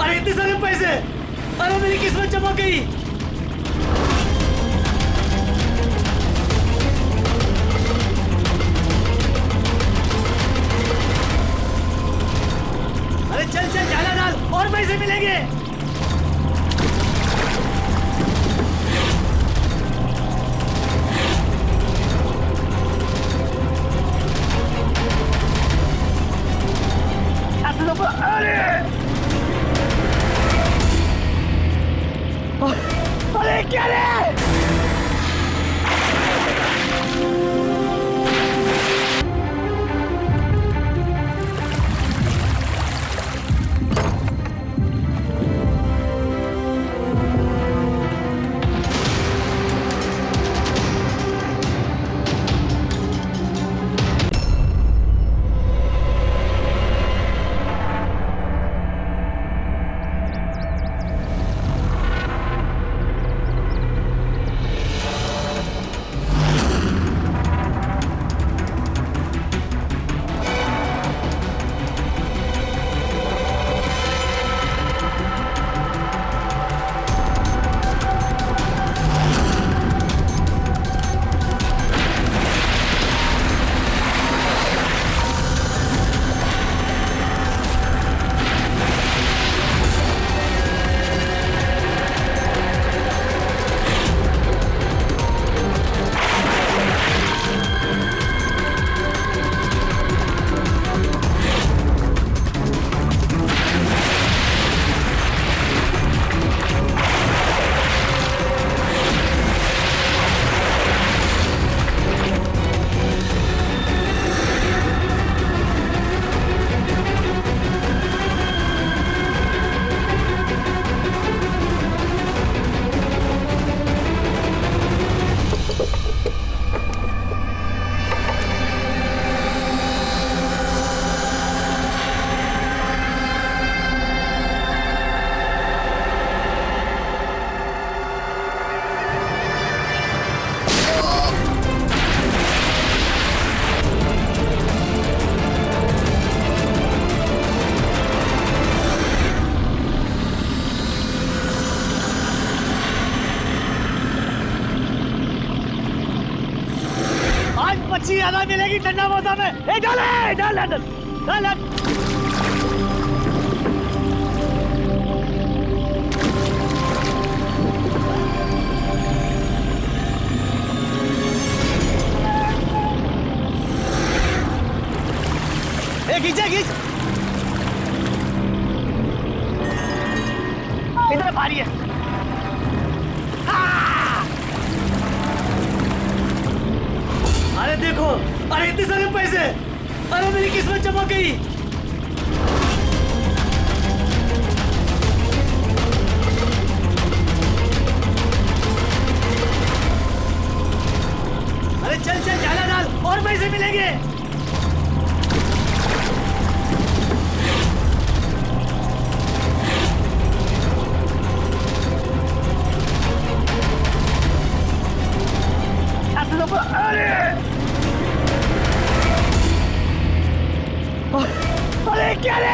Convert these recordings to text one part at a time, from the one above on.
अरे इतने सारे पैसे, अरे मेरी किस्मत चमक गई। अरे चल चल जाला डाल और पैसे मिलेंगे। अरे क्या रे? मच्छी ज्यादा मिलेगी ठंडा मौसम में। डाल डाल डाल डाल डाल। खींचा खींच, इधर भारी है। अरे देखो, अरे इतने सारे पैसे, अरे मेरी किस्मत चमक गई। अरे चल चल जाला डाल और पैसे मिलेंगे। अरे क्या रे?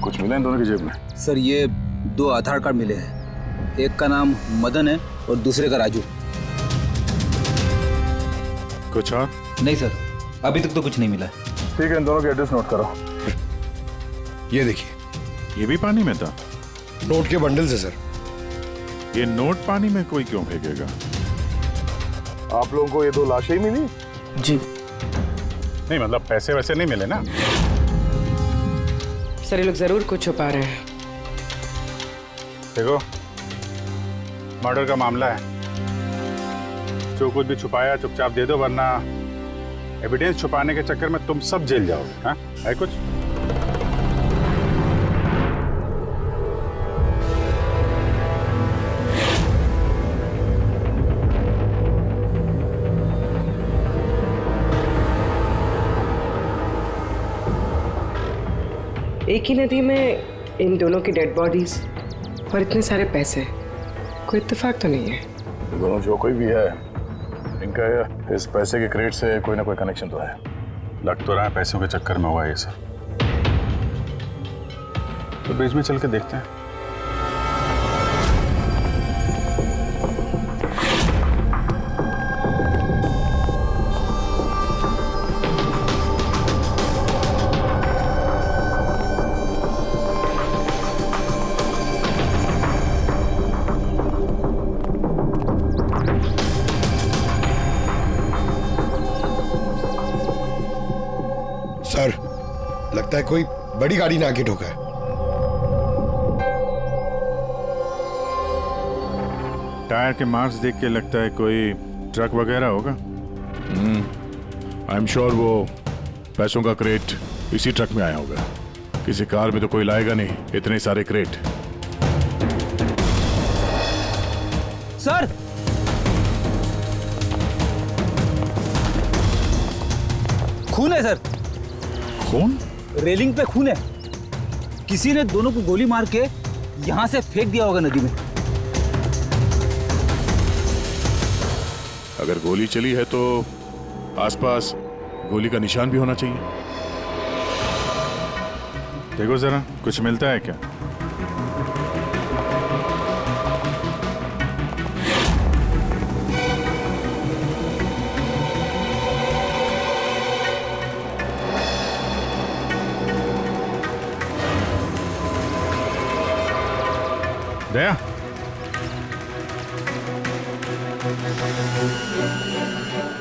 कुछ मिला इन दोनों की जेब में? सर ये 2 आधार कार्ड मिले हैं, एक का नाम मदन है और दूसरे का राजू। कुछ और? नहीं सर, अभी तक तो कुछ नहीं मिला। ठीक है, इन दोनों के एड्रेस नोट करो। ये देखिए, ये भी पानी में था? नोट के बंडल से सर। ये नोट पानी में कोई क्यों फेंकेगा? आप लोगों को ये 2 लाशें ही मिली? जी नहीं मतलब पैसे वैसे नहीं मिले ना? सर ये लोग जरूर कुछ छुपा रहे हैं। देखो मर्डर का मामला है, जो कुछ भी छुपाया चुपचाप दे दो, वरना एविडेंस छुपाने के चक्कर में तुम सब जेल जाओगे। हाँ, है कुछ? एक ही नदी में इन दोनों की डेड बॉडीज और इतने सारे पैसे, कोई इत्तेफाक तो नहीं है। दोनों जो कोई भी है, इनका इस पैसे के क्रेट से कोई ना कोई कनेक्शन तो है। लग तो रहा है पैसों के चक्कर में हुआ है ये सब। तो बीच में चल के देखते हैं। सर, लगता है कोई बड़ी गाड़ी ने आके ठोका है। टायर के मार्क्स देख के लगता है कोई ट्रक वगैरह होगा। आई एम श्योर वो पैसों का क्रेट इसी ट्रक में आया होगा। किसी कार में तो कोई लाएगा नहीं इतने सारे क्रेट। सर, खून है सर। खून? रेलिंग पे खून है। किसी ने दोनों को गोली मार के यहां से फेंक दिया होगा नदी में। अगर गोली चली है तो आसपास गोली का निशान भी होना चाहिए। देखो जरा, कुछ मिलता है क्या? दया,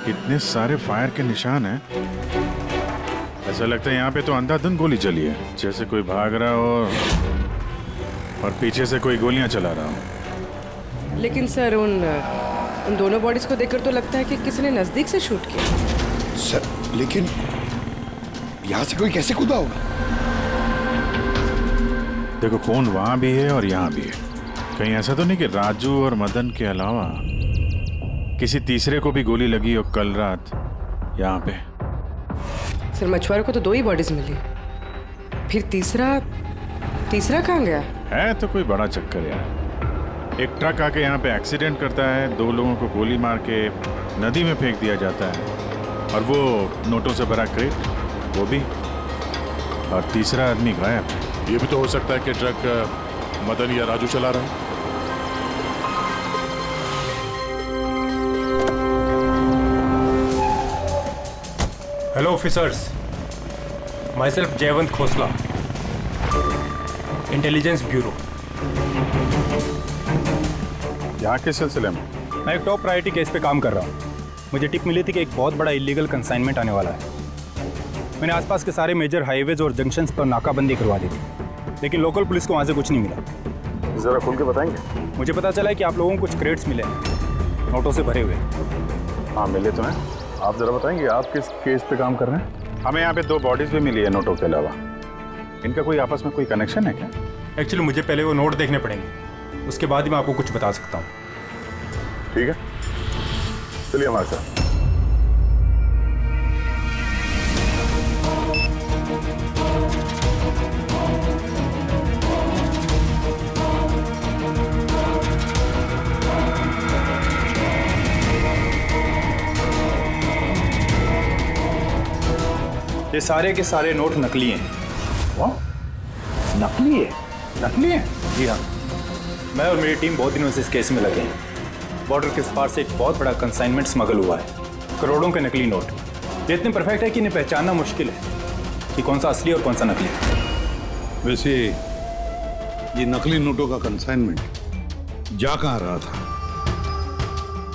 इतने सारे फायर के निशान हैं। ऐसा लगता है यहाँ पे तो अंधाधुंध गोली चली है, जैसे कोई भाग रहा हो और पीछे से कोई गोलियां चला रहा हो। लेकिन सर उन दोनों बॉडीज को देखकर तो लगता है कि किसी ने नजदीक से शूट किया। सर, लेकिन यहाँ से कोई कैसे कूदा होगा? देखो, खून वहां भी है और यहाँ भी है। कहीं ऐसा तो नहीं कि राजू और मदन के अलावा किसी तीसरे को भी गोली लगी हो कल रात यहाँ पे? सर, मछुआरों को तो 2 ही बॉडीज मिली, फिर तीसरा कहाँ गया? है तो कोई बड़ा चक्कर यार। एक ट्रक आके यहाँ पे एक्सीडेंट करता है, 2 लोगों को गोली मार के नदी में फेंक दिया जाता है, और वो नोटों से भरा क्रेट वो भी, और तीसरा आदमी गायब है। ये भी तो हो सकता है कि ट्रक मदन या राजू चला रहा है। Hello officers, my self Jaywant Khosla, intelligence bureau. यहाँ के सिलसिले में? मैं एक टॉप प्रायोरिटी केस पे काम कर रहा हूँ। मुझे टिप मिली थी कि एक बहुत बड़ा इलीगल कंसाइनमेंट आने वाला है। मैंने आसपास के सारे मेजर हाईवेज और जंक्शंस पर नाकाबंदी करवा दी थी, लेकिन लोकल पुलिस को वहाँ से कुछ नहीं मिला। जरा खुल के बताएंगे? मुझे पता चला है कि आप लोगों को कुछ क्रेट्स मिले हैं, नोटों से भरे हुए। हाँ, मिले तो हैं। आप जरा बताएंगे आप किस केस पे काम कर रहे हैं? हमें यहाँ पे 2 बॉडीज भी मिली है नोटों के अलावा। इनका कोई आपस में कोई कनेक्शन है क्या? एक्चुअली मुझे पहले वो नोट देखने पड़ेंगे, उसके बाद ही मैं आपको कुछ बता सकता हूँ। ठीक है, चलिए हमारे साथ। ये सारे के सारे नोट नकली हैं। नकली है? नकली हैं? जी हाँ। मैं और मेरी टीम बहुत दिनों से इस केस में लगे हैं। बॉर्डर के पार से एक बहुत बड़ा कंसाइनमेंट स्मगल हुआ है, करोड़ों के नकली नोट। ये इतने परफेक्ट है कि इन्हें पहचानना मुश्किल है कि कौन सा असली और कौन सा नकली। वैसे ये नकली नोटों का कंसाइनमेंट जा कहाँ रहा था?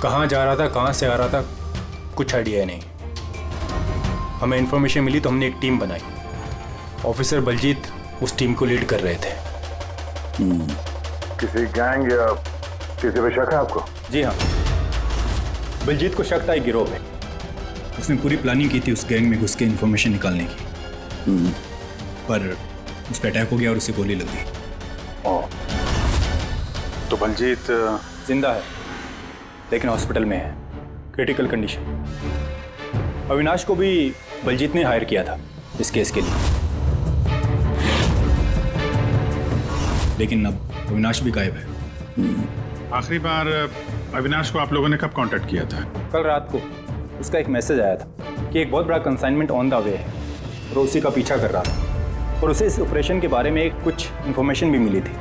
कहाँ जा रहा था, कहाँ से आ रहा था, कुछ आइडिया नहीं। हमें इन्फॉर्मेशन मिली तो हमने एक टीम बनाई। ऑफिसर बलजीत उस टीम को लीड कर रहे थे। किसी गैंग या किसी पे शक है आपको? जी हाँ, बलजीत को शक था एक गिरोह पे। उसने पूरी प्लानिंग की थी उस गैंग में घुस के इन्फॉर्मेशन निकालने की, पर उस पर अटैक हो गया और उसे गोली लग गई। तो बलजीत जिंदा है लेकिन हॉस्पिटल में है, क्रिटिकल कंडीशन। अविनाश को भी बलजीत ने हायर किया था इस केस के लिए, लेकिन अब अविनाश भी गायब है। आखिरी बार अविनाश को आप लोगों ने कब कांटेक्ट किया था? कल रात को उसका एक मैसेज आया था कि एक बहुत बड़ा कंसाइनमेंट ऑन द वे है और उसी का पीछा कर रहा था, और उसे इस ऑपरेशन के बारे में कुछ इन्फॉर्मेशन भी मिली थी,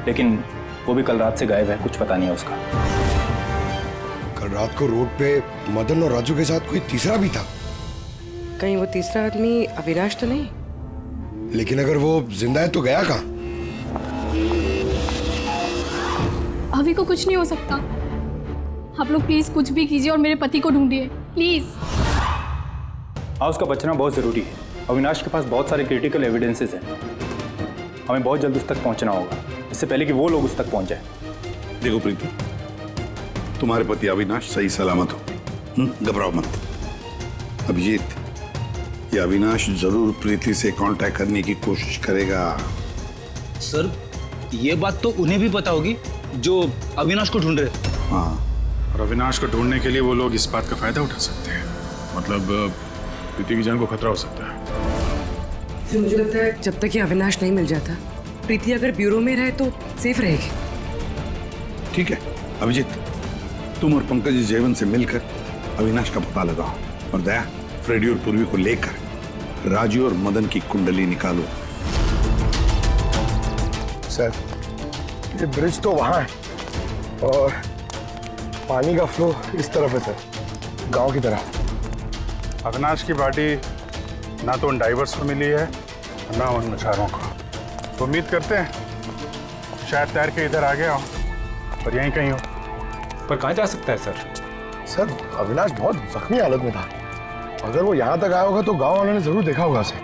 लेकिन वो भी कल रात से गायब है, कुछ पता नहीं है उसका। कल रात को रोड पे मदन और राजू के साथ कोई तीसरा भी था। कहीं वो तीसरा आदमी अविनाश तो नहीं? लेकिन अगर वो जिंदा है तो गया कहाँ? अभी को कुछ नहीं हो सकता। आप लोग प्लीज कुछ भी कीजिए और मेरे पति को ढूंढिए प्लीज। हाँ, उसका बचना बहुत ज़रूरी है। अविनाश के पास बहुत सारे क्रिटिकल एविडेंसेस हैं, हमें बहुत जल्द उस तक पहुंचना होगा, इससे पहले कि वो लोग उस तक पहुंच जाए। देखो प्रीति, तुम्हारे पति अविनाश सही सलामत हो, घबराओ मत। अभिजीत, ये अविनाश जरूर प्रीति से कांटेक्ट करने की कोशिश करेगा। सर, ये बात तो उन्हें भी पता होगी जो अविनाश को ढूंढ रहे। हाँ, और अविनाश को ढूंढने के लिए वो लोग इस बात का फायदा उठा सकते हैं, मतलब प्रीति की जान को खतरा हो सकता है। फिर मुझे लगता है जब तक ये अविनाश नहीं मिल जाता, प्रीति अगर ब्यूरो में रहे तो सेफ रहेगी। ठीक है अभिजीत, तुम और पंकज जयवंत से मिलकर अविनाश का पता लगाओ, और दया, फ्रेडी और पूर्वी को लेकर राजू और मदन की कुंडली निकालो। सर, ये ब्रिज तो वहाँ है और पानी का फ्लो इस तरफ है सर, गांव की तरफ। अविनाश की बॉडी ना तो उन डाइवर्स को मिली है ना उन मछुआरों को, तो उम्मीद करते हैं शायद तैर के इधर आ गया हो और यहीं कहीं हो। पर कहाँ जा सकता है सर? सर, अविनाश बहुत जख्मी हालत में था। अगर वो यहाँ तक आया होगा तो गांव वालों ने जरूर देखा होगा उसे।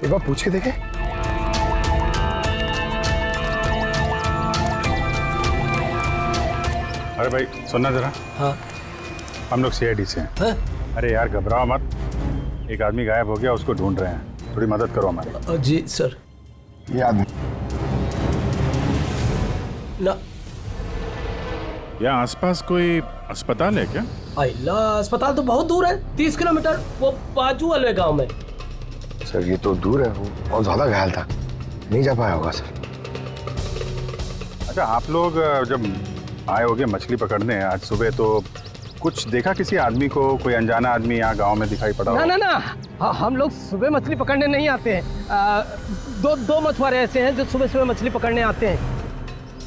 एक बार पूछ के देखे। अरे भाई सुनना जरा। हाँ। हम लोग CID से हैं। हाँ? अरे यार घबराओ मत, एक आदमी गायब हो गया, उसको ढूंढ रहे हैं, थोड़ी मदद करो हमारी। जी सर। ये आदमी ना, यहाँ आसपास कोई अस्पताल है क्या? अल्लाह, अस्पताल तो बहुत दूर है, 30 किलोमीटर, वो बाजू वाले गांव में। सर, ये तो दूर है, वो बहुत ज्यादा घायल था, नहीं जा पाया होगा सर। अच्छा, आप लोग जब आए होगे मछली पकड़ने आज सुबह, तो कुछ देखा किसी आदमी को? कोई अनजाना आदमी यहाँ गांव में दिखाई पड़ा? ना ना ना, हम लोग सुबह मछली पकड़ने नहीं आते हैं। दो मछुआरे ऐसे हैं जो सुबह सुबह मछली पकड़ने आते हैं।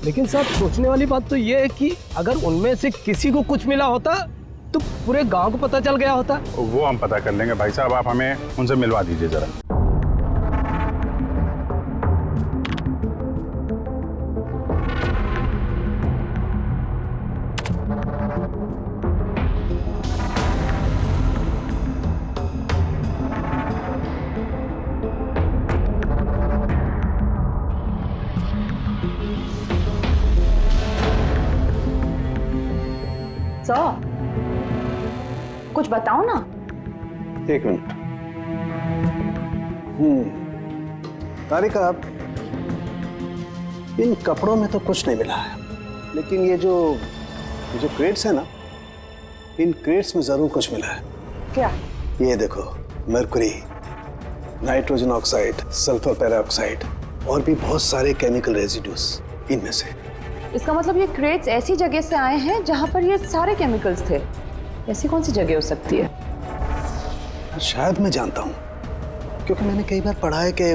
लेकिन साहब, सोचने वाली बात तो ये है कि अगर उनमें से किसी को कुछ मिला होता तो पूरे गांव को पता चल गया होता। वो हम पता कर लेंगे भाई साहब, आप हमें उनसे मिलवा दीजिए जरा। कुछ बताओ ना। एक मिनट। तारिका, आप इन कपड़ों में तो कुछ नहीं मिला है, लेकिन ये जो क्रेट्स है ना, इन क्रेट्स में जरूर कुछ मिला है। क्या? ये देखो, mercury, nitrogen oxide, sulphur peroxide और भी बहुत सारे केमिकल रेजिड्यूज इनमें से। इसका मतलब ये क्रेट्स ऐसी जगह से आए हैं जहां पर ये सारे केमिकल्स थे। ऐसी कौन सी जगह हो सकती है? शायद मैं जानता हूँ, क्योंकि मैंने कई बार पढ़ा है कि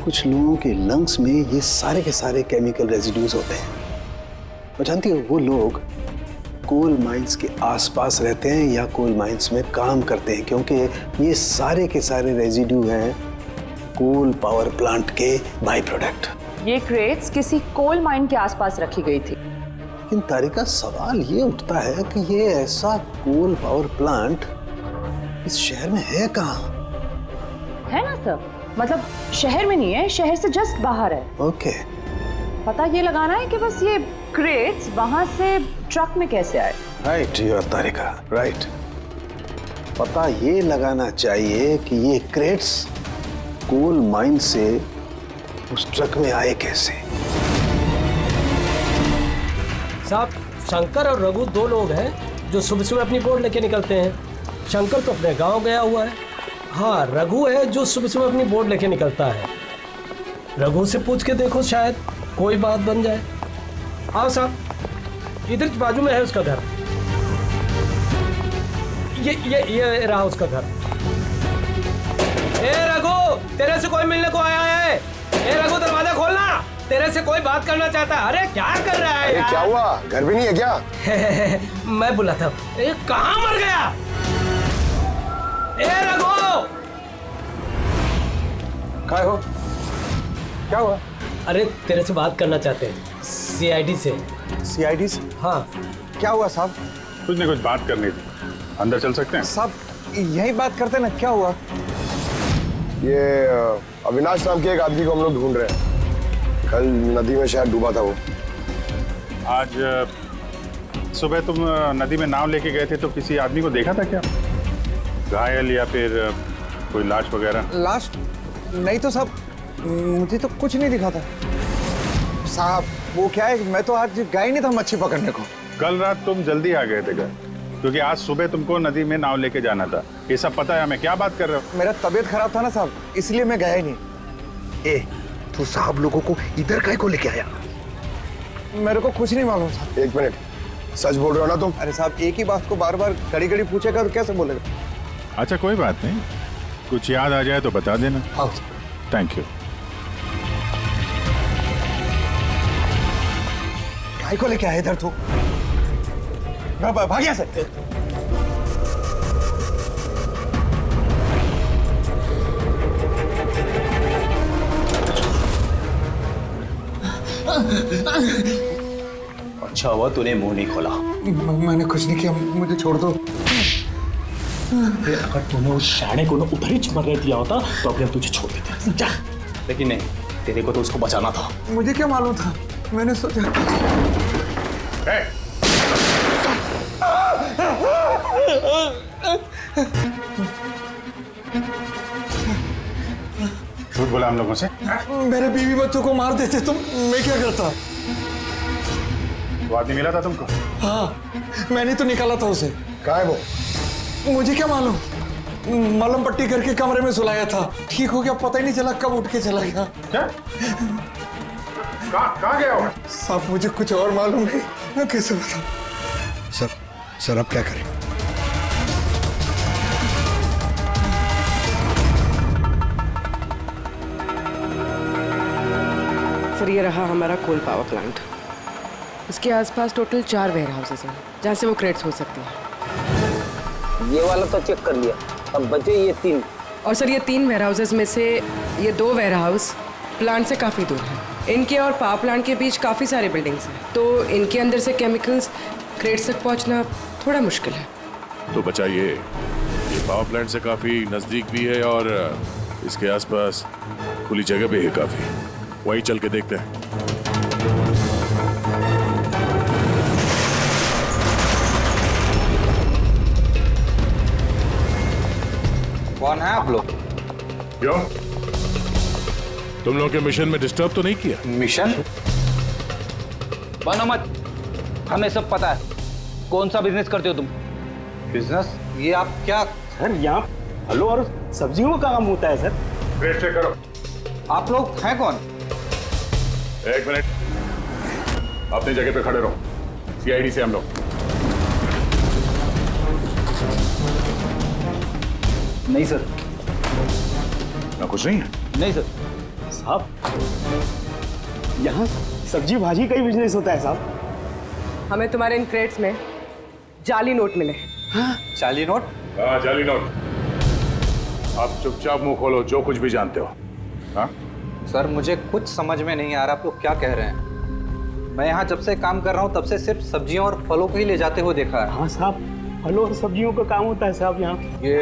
कुछ लोगों के लंग्स में ये सारे के सारे केमिकल रेजिड्यूज होते हैं। और जानती हो, वो लोग कोल माइंस के आसपास रहते हैं या कोल माइंस में काम करते हैं, क्योंकि ये सारे के सारे रेजिड्यू हैं कोल पावर प्लांट के बाई प्रोडक्ट। ये क्रेट्स किसी कोल माइन के आसपास रखी गई थी। लेकिन तारिका, सवाल ये उठता है कि ये ऐसा कोल पावर प्लांट इस शहर में है कहाँ? है ना सर, मतलब शहर में नहीं है, शहर से जस्ट बाहर है। ओके, पता ये लगाना है कि बस ये क्रेट्स वहां से ट्रक में कैसे आए। Right your Tarika, right. पता ये लगाना चाहिए कि ये क्रेट्स कोल माइन से उस ट्रक में आए कैसे। साहब, शंकर और रघु दो लोग हैं जो सुबह सुबह अपनी बोट लेके निकलते हैं। शंकर तो अपने गांव गया हुआ है। हाँ, रघु है जो सुबह सुबह अपनी बोट लेके निकलता है। रघु से पूछ के देखो, शायद कोई बात बन जाए। आओ साहब, इधर बाजू में है उसका घर। ये रहा उसका घर। ए रघु, तेरे से कोई मिलने को आया है। ए रघु, दरवाजा खोलना, तेरे से कोई बात करना चाहता है। अरे क्या कर रहा है यार? क्या हुआ, घर भी नहीं है क्या? मैं बुलाता हूँ। कहाँ मर गया? ए रघु, क्या हो? क्या हुआ? अरे तेरे से बात करना चाहते हैं, सीआईडी से। सीआईडी से? हाँ। क्या हुआ साहब? कुछ नहीं, कुछ बात करनी थी। अंदर चल सकते हैं? साहब यही बात करते ना, क्या हुआ? ये अविनाश नाम के एक आदमी को हम लोग ढूंढ रहे हैं। कल नदी में शायद डूबा था वो। आज सुबह तुम नदी में नाव लेके गए थे तो किसी आदमी को देखा था क्या? घायल या फिर कोई लाश वगैरह? लाश नहीं तो साहब, मुझे तो कुछ नहीं दिखा था साहब। वो क्या है, मैं तो आज गया ही नहीं था मच्छी पकड़ने को। कल रात तुम जल्दी आ गए थे घर, क्योंकि आज सुबह तुमको नदी में नाव लेके जाना था। ये सब पता है हमें, क्या बात कर रहे हो? मेरा तबीयत खराब था ना साहब, इसलिए मैं गया ही नहीं। तू साहब लोगों को इधर काहे को लेके आया? मेरे को कुछ नहीं मालूम साहब। एक मिनट, सच बोल रहे हो ना तुम? अरे साहब, एक ही बात को बार बार घड़ी घड़ी पूछेगा तो कैसे बोलेगा? अच्छा कोई बात नहीं, कुछ याद आ जाए तो बता देना। हाँ। Thank you. काहे को लेके आया इधर तू? भाग यहाँ से। अच्छा हुआ तूने मुंह नहीं खोला। मैंने कुछ नहीं किया, मुझे छोड़ दो। अगर तूने उस शाणे को उधर ही मरने दिया होता तो अभी हम तुझे छोड़ देते। जा। लेकिन नहीं, तेरे को तो उसको बचाना था। मुझे क्या मालूम था, मैंने सोचा। झूठ बोला हम लोगों से? मेरे बीवी बच्चों को मार देते तुम, मैं क्या करता? वो आदमी मिला था तुमको? हाँ, मैंने तो निकाला था उसे। कहाँ है वो? मुझे क्या मालूम, मलम पट्टी करके कमरे में सुलाया था। ठीक हो गया, पता ही नहीं चला कब उठ के चला गया। क्या? कहाँ गया वो? साहब मुझे कुछ और मालूम नहीं, मैं कैसे बताऊं? सर अब क्या करें? सर, ये रहा हमारा कोल पावर प्लांट। इसके आसपास टोटल 4 वेयर हाउसेस हैं जहाँ से वो क्रेट्स हो सकती हैं। ये वाला तो चेक कर लिया, अब बचे ये 3। और सर, ये 3 वेयर हाउसेस में से ये 2 वेयर हाउस प्लांट से काफ़ी दूर हैं। इनके और पावर प्लांट के बीच काफ़ी सारे बिल्डिंग्स हैं, तो इनके अंदर से केमिकल्स क्रेट्स तक पहुँचना थोड़ा मुश्किल है। तो बचाइए, ये पावर प्लांट से काफ़ी नज़दीक भी है और इसके आसपास खुली जगह भी है काफ़ी। वहीं चल के देखते हैं। कौन है आप लोग? क्यों? तुम लोगों के मिशन में डिस्टर्ब तो नहीं किया? मिशन? बनो मत, हमें सब पता है। कौन सा बिजनेस करते हो तुम? बिजनेस? ये आप क्या? सर, यहाँ फलों और सब्जियों का काम होता है सर। क्रेट चेक करो। आप लोग हैं कौन? एक मिनट, अपनी जगह पे खड़े रहो। सीआईडी से हम लोग। नहीं सर। ना कुछ नहीं है? नहीं सर। साहब, यहाँ सब्जी भाजी का ही बिजनेस होता है साहब। हमें तुम्हारे इन क्रेट्स में जाली नोट मिले। हाँ? जाली नोट? हाँ, जाली नोट। आप चुपचाप मुंह खोलो, जो कुछ भी जानते हो। हाँ? सर, मुझे कुछ समझ में नहीं आ रहा आप लोग क्या कह रहे हैं। मैं यहाँ जब से काम कर रहा हूँ तब से सिर्फ सब्जियों और फलों को ही ले जाते हुए देखा है। हाँ साहब, फलों और सब्जियों का काम होता है साहब यहाँ। ये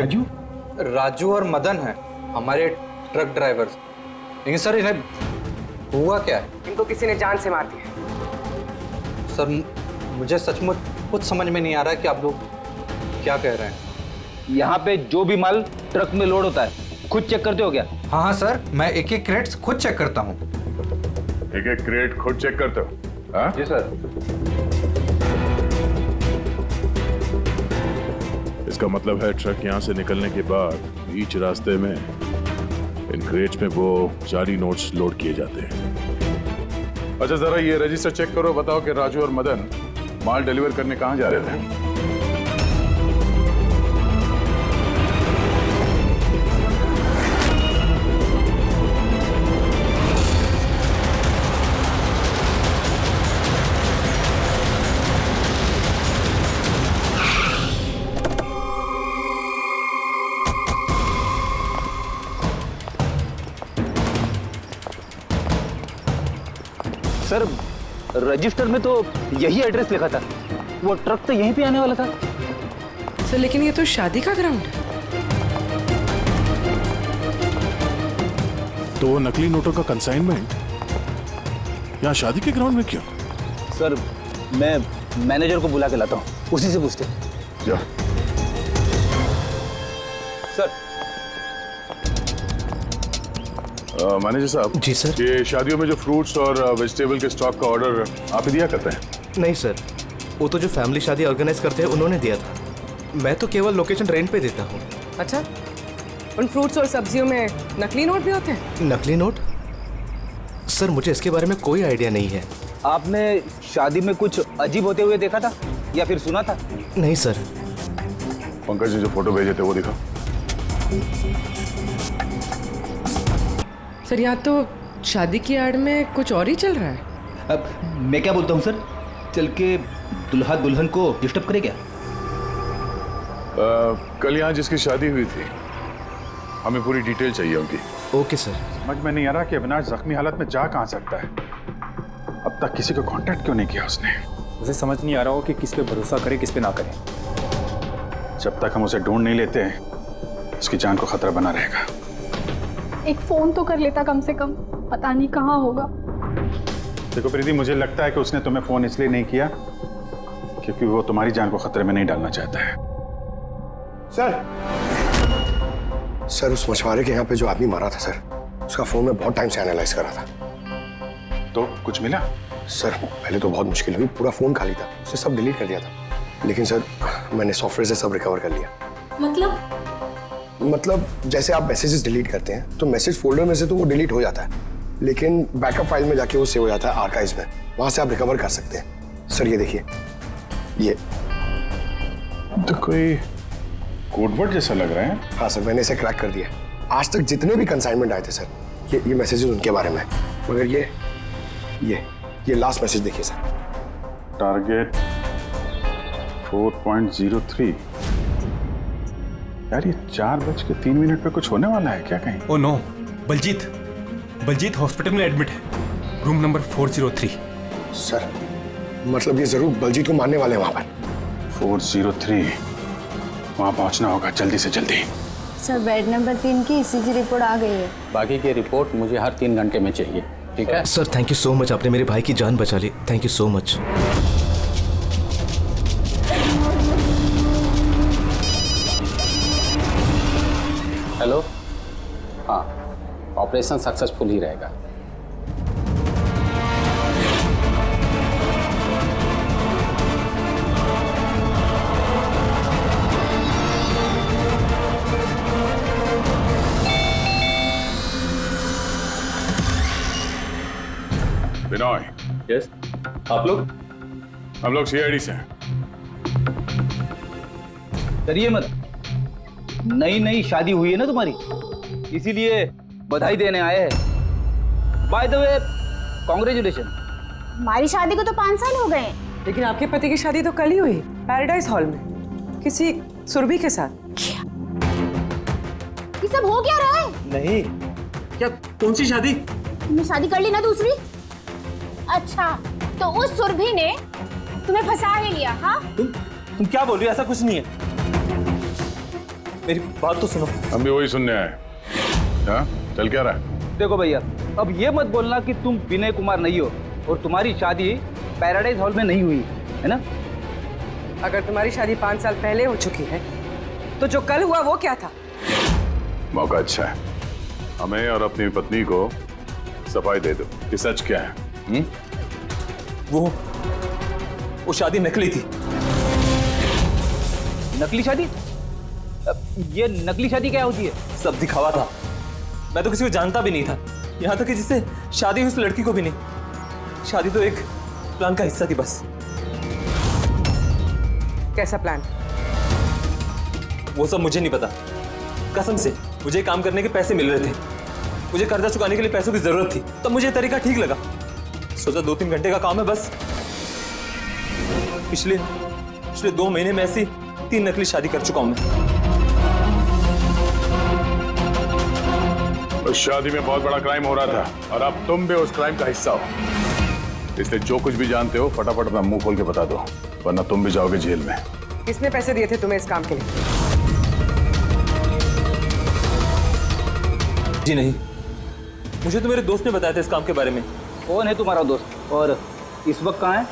राजू और मदन है हमारे ट्रक ड्राइवर्स। लेकिन सर, इन्हें हुआ क्या है? इनको किसी ने जान से मार दिया। सर मुझे सचमुच कुछ समझ में नहीं आ रहा है कि आप लोग क्या कह रहे हैं। यहाँ पे जो भी माल ट्रक में लोड होता है खुद चेक करते हो क्या? हाँ हाँ सर, मैं एक एक क्रेट्स खुद चेक करता हूँ। एक एक क्रेट खुद चेक करते हो? हाँ? जी सर। इसका मतलब है ट्रक यहाँ से निकलने के बाद बीच रास्ते में इन क्रेट्स में वो जाली नोट्स लोड किए जाते हैं। अच्छा जरा ये रजिस्टर चेक करो, बताओ कि राजू और मदन माल डिलीवर करने कहाँ जा रहे थे? सर रजिस्टर में तो यही एड्रेस लिखा था, वो ट्रक तो यहीं पे आने वाला था। सर लेकिन ये तो शादी का ग्राउंड है। तो नकली नोटों का कंसाइनमेंट यहाँ शादी के ग्राउंड में क्यों? सर मैं मैनेजर को बुला के लाता हूँ, उसी से पूछते। जा। सर मैनेजर साहब। जी सर। ये शादियों में जो फ्रूट्स और वेजिटेबल के स्टॉक का ऑर्डर आप ही दिया करते हैं? नहीं सर, वो तो जो फैमिली शादी ऑर्गेनाइज करते हैं उन्होंने दिया था। मैं तो केवल लोकेशन रेंट पे देता हूँ। अच्छा, उन फ्रूट्स और सब्जियों में नकली नोट भी होते हैं? नकली नोट? सर मुझे इसके बारे में कोई आइडिया नहीं है। आपने शादी में कुछ अजीब होते हुए देखा था या फिर सुना था? नहीं सर। पंकज ने जो फोटो भेजे थे वो दिखाओ। सर यहाँ तो शादी की आड़ में कुछ और ही चल रहा है। अब मैं क्या बोलता हूँ सर, चल के दुल्हा दुल्हन को डिस्टर्ब करे क्या? कल यहाँ जिसकी शादी हुई थी हमें पूरी डिटेल चाहिए उनकी। Okay sir. समझ में नहीं आ रहा कि अविनाश जख्मी हालत में जा कहाँ सकता है। अब तक किसी को कांटेक्ट क्यों नहीं किया उसने? उसे समझ नहीं आ रहा हो कि किस पे भरोसा करे किस पे ना करे। जब तक हम उसे ढूंढ नहीं लेते उसकी जान को खतरा बना रहेगा। एक फोन तो कर लेता कम से कम, पता नहीं कहाँ होगा। देखो प्रीति, मुझे लगता है कि उसने तुम्हें फोन इसलिए नहीं किया क्योंकि वो तुम्हारी जान को खतरे में नहीं डालना चाहता है। सर उस मछुआरे के यहाँ पे जो आदमी मारा था सर, उसका फोन में बहुत टाइम से एनालाइज करा था। तो कुछ मिला? सर पहले तो बहुत मुश्किल हुई, पूरा फोन खाली था, उसे सब डिलीट कर दिया था। लेकिन सर मैंने सॉफ्टवेयर से सब रिकवर कर लिया। मतलब जैसे आप मैसेजेस डिलीट करते हैं तो मैसेज फोल्डर में से तो वो डिलीट हो जाता है, लेकिन बैकअप फाइल में जाके वो सेव हो जाता है आर्काइव्स में, वहां से आप रिकवर कर सकते हैं। सर ये देखिए, ये तो कोई कोडवर्ड जैसा लग रहा है। हाँ सर, मैंने इसे क्रैक कर दिया। आज तक जितने भी कंसाइनमेंट आए थे सर, ये मैसेजेस उनके बारे में, मगर ये लास्ट मैसेज देखिए सर। टारगेट 4.03। यार ये 4:03 पे कुछ होने वाला है क्या कहीं? ओ नो, बलजीत हॉस्पिटल में एडमिट है, रूम नंबर 403। सर मतलब ये जरूर बलजीत को मारने वाले हैं वहां पर। 403 वहां पहुंचना होगा जल्दी से जल्दी। सर बेड नंबर 3 की ईसीजी रिपोर्ट आ गई है। बाकी की रिपोर्ट मुझे हर 3 घंटे में चाहिए, ठीक है? Sir thank you so much, आपने मेरे भाई की जान बचा ली। Thank you so much. Hello, हाँ ऑपरेशन सक्सेसफुल ही रहेगा। बिनॉय। यस, आप लोग? हम लोग सीआईडी से हैं। डरिए मत, नई शादी हुई है ना तुम्हारी, इसीलिए बधाई देने आए हैं। By the way congratulation. हमारी शादी को तो 5 साल हो गए। लेकिन आपके पति की शादी तो कल ही हुई, पैराडाइज हॉल में, किसी सुरभि के साथ। ये सब हो क्या रहा है? नहीं, क्या कौन सी शादी? तुमने शादी कर ली ना दूसरी? अच्छा, तो उस सुरभि ने तुम्हें फंसा ही लिया? हाँ, तुम क्या बोल रही हो? ऐसा कुछ नहीं है। मेरी बात तो सुनो। हम भी वही सुनने आए। हाँ, चल क्या रहा है? देखो भैया, अब ये मत बोलना कि तुम विनय कुमार नहीं हो और तुम्हारी शादी पैराडाइज हॉल में नहीं हुई है ना? अगर तुम्हारी शादी 5 साल पहले हो चुकी है तो जो कल हुआ वो क्या था? मौका अच्छा है, हमें और अपनी पत्नी को सफाई दे दो कि सच क्या है। वो शादी नकली थी। नकली शादी? ये नकली शादी क्या होती है? सब दिखावा था, मैं तो किसी को जानता भी नहीं था, यहाँ तक कि जिससे शादी हुई उस लड़की को भी नहीं। शादी तो एक प्लान का हिस्सा थी बस। कैसा प्लान? वो सब मुझे नहीं पता, कसम से। मुझे काम करने के पैसे मिल रहे थे, मुझे कर्जा चुकाने के लिए पैसों की जरूरत थी, तब मुझे तरीका ठीक लगा। सोचा 2-3 घंटे का काम है बस। पिछले 2 महीने में ऐसी 3 नकली शादी कर चुका हूं मैं। उस शादी में बहुत बड़ा क्राइम हो रहा था और अब तुम भी उस क्राइम का हिस्सा हो, इसलिए जो कुछ भी जानते हो फटाफट अपना मुंह खोल के बता दो, वरना तुम भी जाओगे जेल में। किसने पैसे दिए थे तुम्हें इस काम के लिए? जी नहीं, मुझे तो मेरे दोस्त ने बताया था इस काम के बारे में। कौन है तुम्हारा दोस्त और इस वक्त कहाँ है?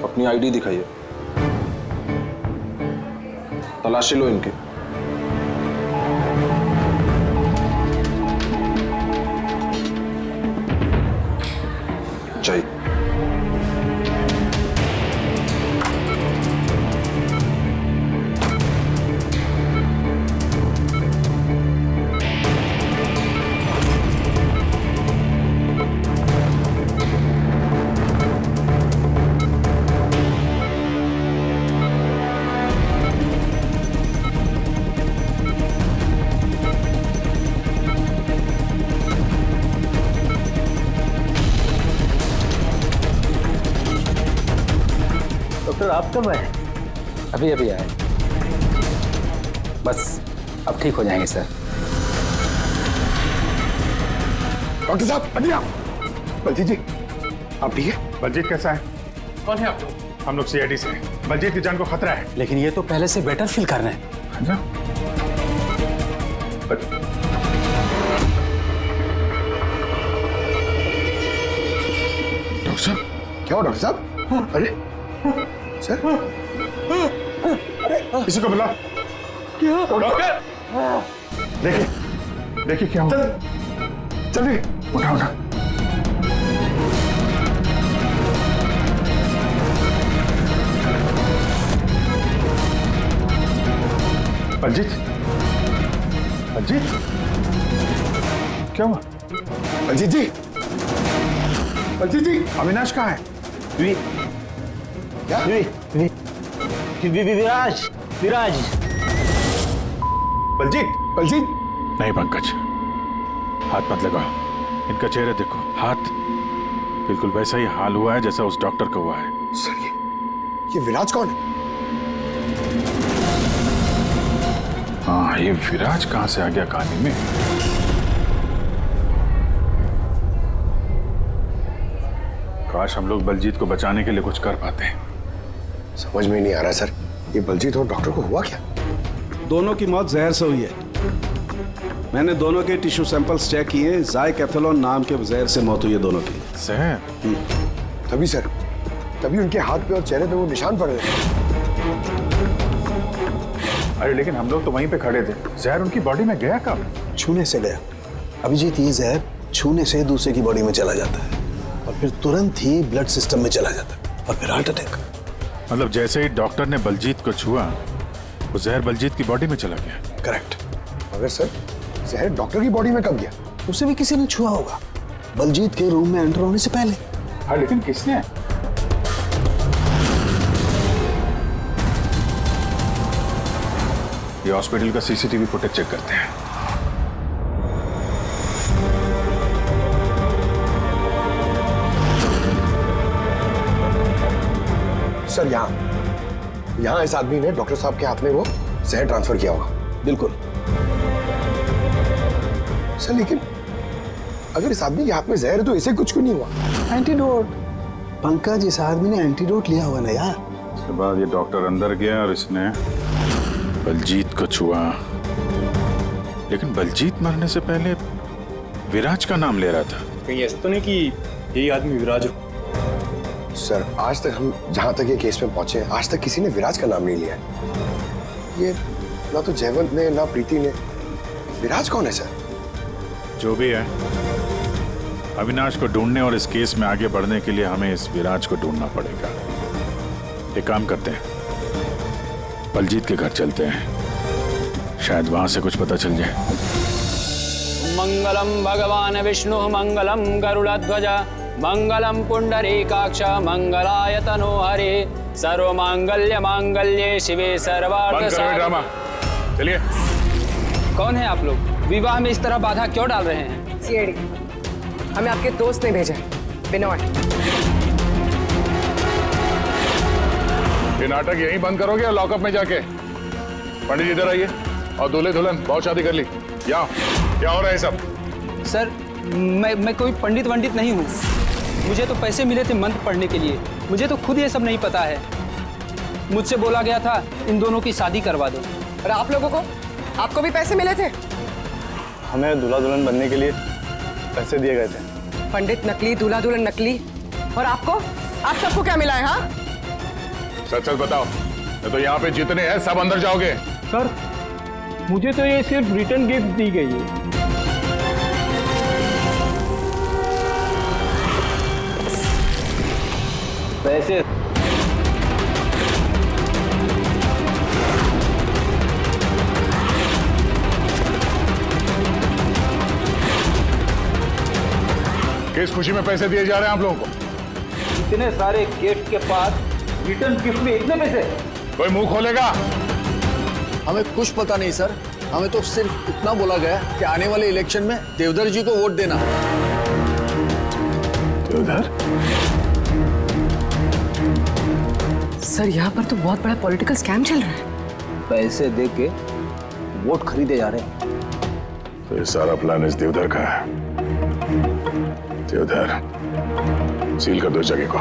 अपनी आईडी दिखाइए, तलाशी लो इनकी। चाहिए डॉक्टर आप कब आए? अभी अभी आए, बस अब ठीक हो जाएंगे सर। डॉक्टर साहब अनिया, बलजीत जी आप ठीक है? बलजीत कैसा है? कौन है आप लोग? हम लोग सीआईडी से हैं। बलजीत की जान को खतरा है। लेकिन ये तो पहले से बेटर फील कर रहे हैं। डॉक्टर साहब क्या हुआ डॉक्टर साहब? अरे सर, किसी को बुला। डॉक्टर देखिए क्या हुआ। चलिए उठा उठा। बलजीत क्या हुआ? बलजीत जी, बलजीत जी अविनाश कहाँ है? क्या? विराज बलजीत नहीं पंकज, हाथ मत लगाओ। इनका चेहरा देखो, हाथ बिल्कुल वैसा ही हाल हुआ है जैसा उस डॉक्टर का हुआ है। सर ये विराज कौन है? हाँ, ये विराज कहां से आ गया कहानी में? काश हम लोग बलजीत को बचाने के लिए कुछ कर पाते। समझ में नहीं आ रहा सर, ये बलजीत और डॉक्टर को हुआ क्या? दोनों की मौत जहर से हुई है। मैंने दोनों के टिश्यू सैंपल्स चेक किए, ज़ाइकैथेलॉन नाम के जहर से मौत हुई है दोनों की। जहर? तभी सर, तभी उनके हाथ पे और चेहरे पे वो निशान पड़ रहे थे। अरे लेकिन हम लोग तो वहीं पे खड़े थे, जहर उनकी बॉडी में गया कब? छूने से गया। अभिजीत, ये जहर छूने से दूसरे की बॉडी में चला जाता है और फिर तुरंत ही ब्लड सिस्टम में चला जाता है और फिर हार्ट अटैक। मतलब जैसे ही डॉक्टर ने बलजीत को छुआ, वो जहर बलजीत की बॉडी में चला गया। करेक्ट। मगर सर, जहर डॉक्टर की बॉडी में कब गया? उसे भी किसी ने छुआ होगा, बलजीत के रूम में एंटर होने से पहले। हाँ, लेकिन किसने? ये हॉस्पिटल का सीसीटीवी फुटेज चेक करते हैं। सर यहाँ इस आदमी ने डॉक्टर साहब के हाथ में वो जहर ट्रांसफर किया होगा। बिल्कुल। सर लेकिन अगर इस आदमी के हाथ में जहर है तो इसे कुछ क्यों नहीं हुआ? एंटीडोट। पंकज, इस आदमी ने एंटीडोट लिया हुआ ना यार। उसके बाद ये डॉक्टर अंदर गया और इसने बलजीत को छुआ, लेकिन बलजीत मरने से पहले विराज का नाम ले रहा था। कहीं ऐसा तो नहीं कि यही आदमी विराज हो? सर, आज तक हम जहां तक ये केस में पहुंचे, आज तक किसी ने विराज का नाम नहीं लिया है। ये ना तो जयवंत ने ना प्रीति ने। विराज कौन है सर? जो भी है, अविनाश को ढूंढने और इस केस में आगे बढ़ने के लिए हमें इस विराज को ढूंढना पड़ेगा। एक काम करते हैं, बलजीत के घर चलते हैं, शायद वहां से कुछ पता चल जाए। मंगलम भगवान विष्णु मंगलम गरुड़ध्वज मंगलम पुंडरीकाक्ष मंगलाय तनो हरे सर्व मांगल्य मांगल्ये शिवे सर्वार्थ ड्रामा। चलिए। कौन है आप लोग? विवाह में इस तरह बाधा क्यों डाल रहे हैं? सीआईडी, हमें आपके दोस्त ने भेजा, बिनोय। ये नाटक यहीं बंद करोगे या लॉकअप में जाके? पंडित जी इधर आइए और दूल्हे दुल्हन बहुत शादी कर ली। क्या हो रहा है सब? सर, मैं कोई पंडित वंडित नहीं हूँ। मुझे तो पैसे मिले थे मंत्र पढ़ने के लिए। मुझे तो खुद ये सब नहीं पता है। मुझसे बोला गया था इन दोनों की शादी करवा दो। और आप लोगों को? आपको भी पैसे मिले थे? हमें दूल्हा दुल्हन बनने के लिए पैसे दिए गए थे। पंडित नकली, दूल्हा दुल्हन नकली, और आपको? आप सबको क्या मिला है? हाँ, सच सच बताओ, नहीं तो यहाँ पे जितने हैं सब अंदर जाओगे। सर, मुझे तो ये सिर्फ रिटर्न गिफ्ट दी गई है। पैसे किस खुशी में पैसे दिए जा रहे हैं आप लोगों को? इतने सारे गिफ्ट के पास रिटर्न गिफ्ट में इतने पैसे? कोई मुंह खोलेगा? हमें कुछ पता नहीं सर, हमें तो सिर्फ इतना बोला गया कि आने वाले इलेक्शन में देवधर जी को वोट देना। देवधर? सर, यहाँ पर तो बहुत बड़ा पॉलिटिकल स्कैम चल रहा है। पैसे दे के वोट खरीदे जा रहे हैं। तो ये सारा प्लान इस देवधर का है। देवधर, सील कर दो जगह को।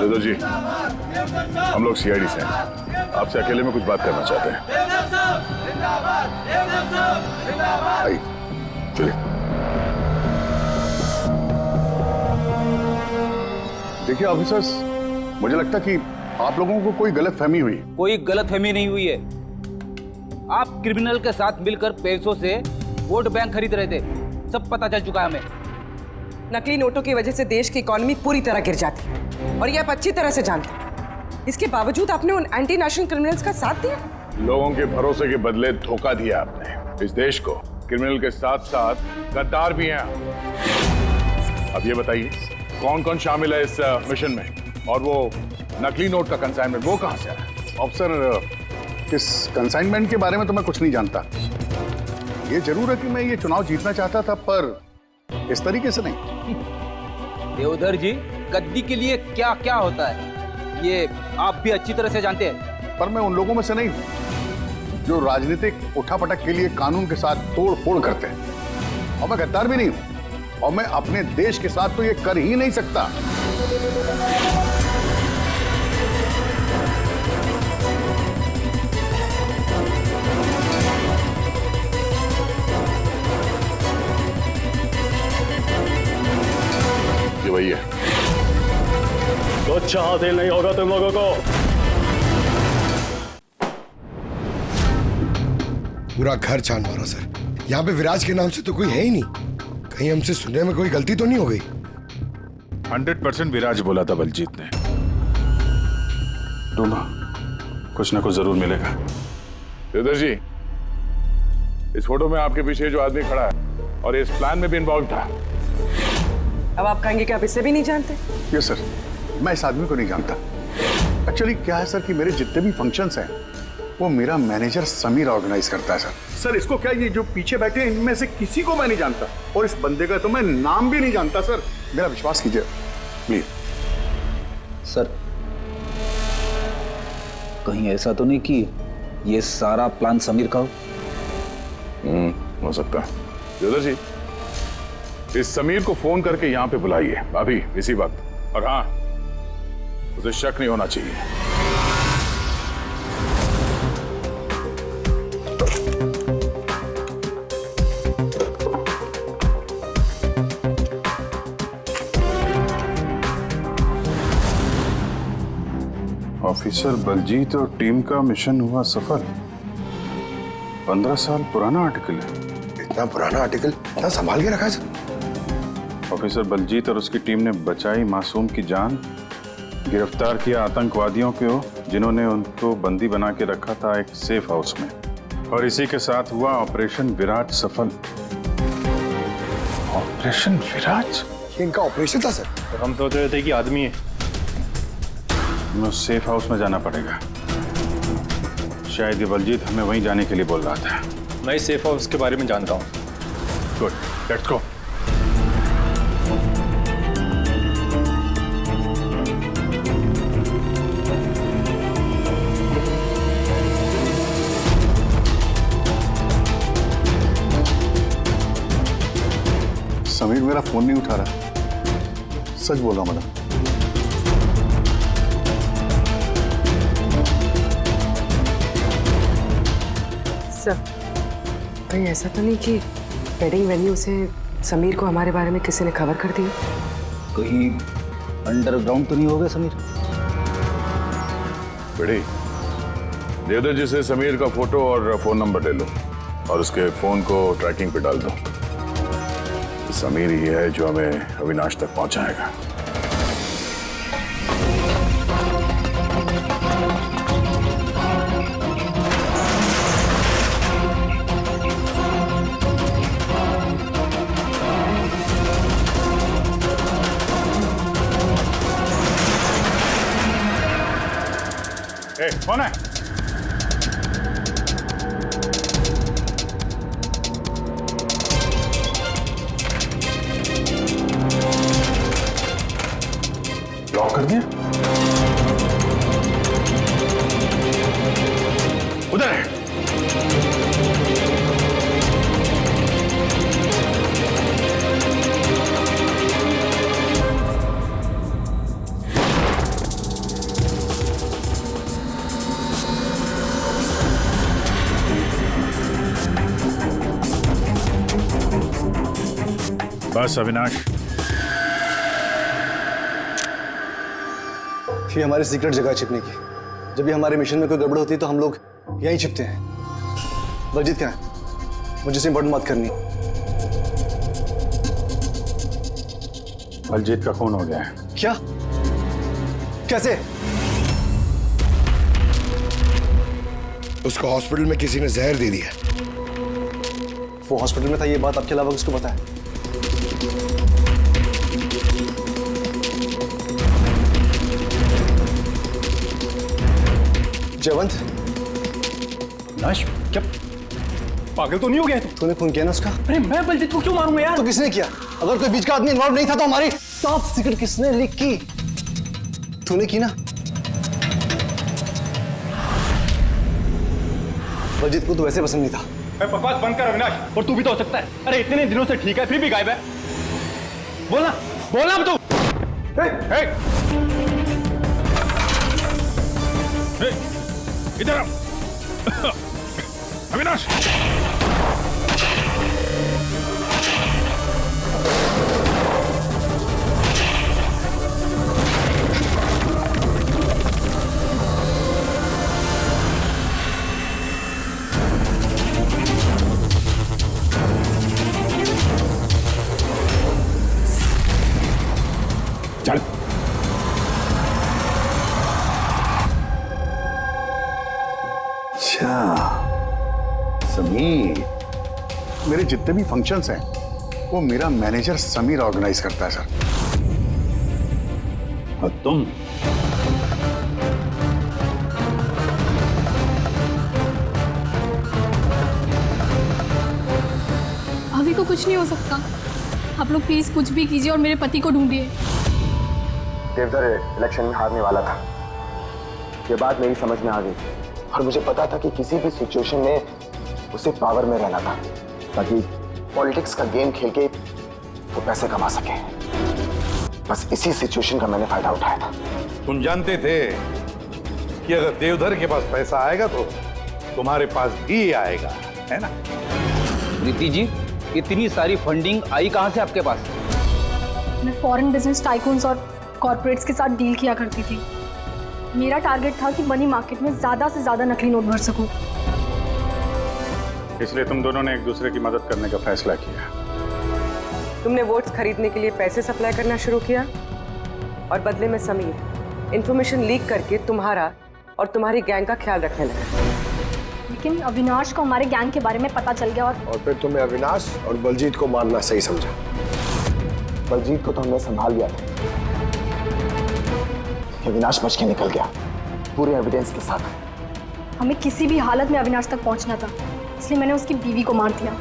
देवधर जी, हम लोग सीआईडी से हैं, आपसे अकेले में कुछ बात करना चाहते हैं। आइए, चलिए। देखिए ऑफिसर्स, मुझे लगता है कि आप लोगों को कोई गलतफहमी हुई। कोई गलतफहमी नहीं हुई है। आप क्रिमिनल के साथ मिलकर पैसों से वोट बैंक खरीद रहे थे, सब पता चल चुका है हमें। नकली नोटों की वजह से देश की इकोनॉमी पूरी तरह गिर जाती है और ये आप अच्छी तरह से जानते हैं। इसके बावजूद आपने उन एंटी नेशनल क्रिमिनल्स का साथ दिया। लोगों के भरोसे के बदले धोखा दिया आपने। इस देश को क्रिमिनल के साथ साथ गद्दार भी हैं। अब ये बताइए, कौन कौन शामिल है इस मिशन में? और वो नकली नोट का कंसाइनमेंट वो कहां से आया? ऑफिसर, इस कंसाइनमेंट के बारे में तो मैं कुछ नहीं जानता। ये जरूर है कि मैं ये चुनाव जीतना चाहता था, पर इस तरीके से नहीं। देवधर जी, गद्दी के लिए क्या क्या होता है ये आप भी अच्छी तरह से जानते हैं। पर मैं उन लोगों में से नहीं हूं जो राजनीतिक उठापटक के लिए कानून के साथ तोड़ फोड़ करते हैं, और मैं गद्दार भी नहीं हूं, और मैं अपने देश के साथ तो ये कर ही नहीं सकता। ये वही है। कुछ हासिल नहीं होगा तुम लोगों को। पूरा घर छान मारा सर। यहाँ पे विराज के नाम से तो कोई है ही नहीं। कहीं हमसे सुनने में कोई गलती तो नहीं हो गई? 100% विराज बोला था बलजीत ने। ढूंढो, कुछ ना कुछ जरूर मिलेगा। देवधर जी, इस फोटो में आपके पीछे जो आदमी खड़ा है और इस प्लान में भी इन्वॉल्व था। अब आप कहेंगे कि आप इसे भी नहीं जानते? यस सर, मैं इस आदमी को नहीं जानता। एक्चुअली क्या है सर कि मेरे जितने भी फंक्शंस हैं वो मेरा मैनेजर समीर ऑर्गेनाइज करता है सर। सर, इसको क्या, ये जो पीछे बैठे हैं इनमें से किसी को मैं नहीं जानता, और इस बंदे का तो मैं नाम भी नहीं जानता सर। मेरा विश्वास कीजिए प्लीज। सर, कहीं ऐसा तो नहीं कि ये सारा प्लान समीर का हो? हो सकता है। देवदर जी, इस समीर को फोन करके यहां पे बुलाइए अभी इसी वक्त। और हाँ, उसे शक नहीं होना चाहिए। ऑफिसर बलजीत और टीम का मिशन हुआ सफल। 15 साल पुराना आर्टिकल है। इतना पुराना आर्टिकल इतना संभाल के रखा है सर? ऑफिसर बलजीत और उसकी टीम ने बचाई मासूम की जान, गिरफ्तार किया आतंकवादियों को जिन्होंने उनको बंदी बना के रखा था एक सेफ हाउस में, और इसी के साथ हुआ ऑपरेशन विराट सफल। ऑपरेशन विराट? ये इनका ऑपरेशन था सर? तो हम सोच रहे थे कि आदमी है। हमें उस सेफ हाउस में जाना पड़ेगा। शायद ये बलजीत हमें वहीं जाने के लिए बोल रहा था। मैं इस सेफ हाउस के बारे में जानता हूँ। Good, let's go. समीर मेरा फोन नहीं उठा रहा। सच बोल रहा हूं मैडम। सर, कहीं ऐसा तो नहीं कि वेडिंग वेन्यू से समीर को हमारे बारे में किसी ने खबर कर दी? कहीं अंडरग्राउंड तो नहीं हो गया समीर? बेटी, देवदर जी से समीर का फोटो और फोन नंबर ले लो और उसके फोन को ट्रैकिंग पे डाल दो। समीर ही है जो हमें अविनाश तक पहुंचाएगा। कौन है? लॉक कर दिया? उधर है। बस अविनाश, ये हमारी सीक्रेट जगह छिपने की। जब भी हमारे मिशन में कोई गड़बड़ होती है तो हम लोग यहीं छिपते हैं। बलजीत कहाँ है? मुझे से इंपॉर्टेंट बात करनी। बलजीत का खून हो गया है। क्या? कैसे? उसको हॉस्पिटल में किसी ने जहर दे दिया। वो हॉस्पिटल में था, ये बात आपके अलावा किसको पता है? जयवंत, नाश, क्या पागल तो नहीं हो गया तू? तूने खून किया ना उसका? अरे मैं बलजीत को क्यों मारूंगा यार? तो किसने किया? अगर कोई बीच का आदमी इन्वॉल्व नहीं था तो हमारी टॉप सीक्रेट किसने लीक की? तूने की ना? बलजीत को तो वैसे पसंद नहीं था। बकवास बंद कर अविनाश, और तू भी तो हो सकता है। अरे इतने दिनों से ठीक है, फिर भी गायब है। बोलना बोलना अब तू। इधर आओ। अविनाश, चल। अच्छा समीर, मेरे जितने भी फंक्शंस हैं वो मेरा मैनेजर समीर ऑर्गेनाइज करता है सर। और तुम? अभी को कुछ नहीं हो सकता। आप लोग प्लीज़ कुछ भी कीजिए और मेरे पति को ढूंढिए। देवधर इलेक्शन में हारने वाला था, ये बात मेरी समझ में आ गई और मुझे पता था कि किसी भी सिचुएशन में उसे पावर में रहना था ताकि पॉलिटिक्स का गेम खेल के वो पैसे कमा सके। बस इसी सिचुएशन का मैंने फायदा उठाया था। तुम जानते थे कि अगर देवधर के पास पैसा आएगा तो तुम्हारे पास भी आएगा, है ना? प्रीति जी, इतनी सारी फंडिंग आई कहां से आपके पास? मैं फॉरेन बिजनेस टाइकून्स और कॉर्पोरेट्स के साथ डील किया करती थी। मेरा टारगेट था कि मनी मार्केट में ज़्यादा से ज़्यादा नकली नोट भर सकूं। इसलिए तुम दोनों ने एक दूसरे की मदद करने का फैसला किया। तुमने वोट्स खरीदने के लिए पैसे सप्लाई करना शुरू किया और बदले में समीर इंफॉर्मेशन लीक करके तुम्हारा और तुम्हारी गैंग का ख्याल रखने लगा। लेकिन अविनाश को हमारे गैंग के बारे में पता चल गया और फिर तुमने अविनाश और बलजीत को मारना सही समझा। बलजीत को तो हमने संभाल लिया था, अविनाश बच के निकल गया पूरे एविडेंस के साथ। हमें किसी भी हालत में अविनाश तक पहुंचना था, इसलिए मैंने उसकी बीवी को मार दिया।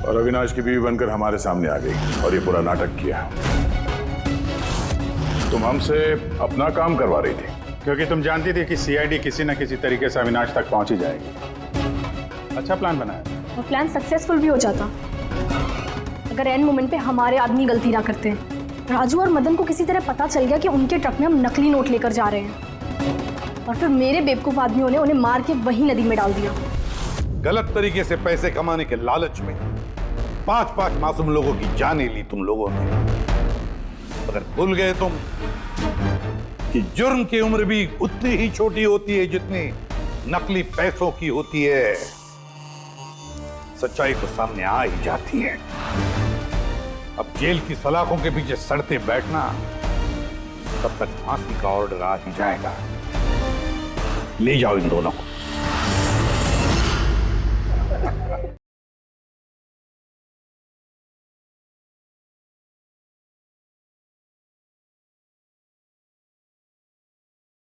और अविनाश की बीवी बनकर हमारे सामने आ गई और ये पूरा नाटक किया। तुम हमसे अपना काम करवा रही थी क्योंकि तुम जानती थी कि सीआईडी किसी न किसी तरीके से अविनाश तक पहुंच ही जाएगी। अच्छा प्लान बनाया। और प्लान सक्सेसफुल भी हो जाता अगर एंड मोमेंट पे हमारे आदमी गलती ना करते। राजू और मदन को किसी तरह पता चल गया कि उनके ट्रक में हम नकली नोट लेकर जा रहे हैं और फिर मेरे बेवकूफ आदमियों ने उन्हें मार के वही नदी में डाल दिया। गलत तरीके से पैसे कमाने के लालच में 5-5 मासूम लोगों की जानें ली तुम लोगों ने। अगर भूल गए तुम कि जुर्म की उम्र भी उतनी ही छोटी होती है जितनी नकली पैसों की होती है। सच्चाई तो सामने आ ही जाती है। अब जेल की सलाखों के पीछे सड़ते बैठना, तब तक फांसी का ऑर्डर आ ही जाएगा। ले जाओ इन दोनों को।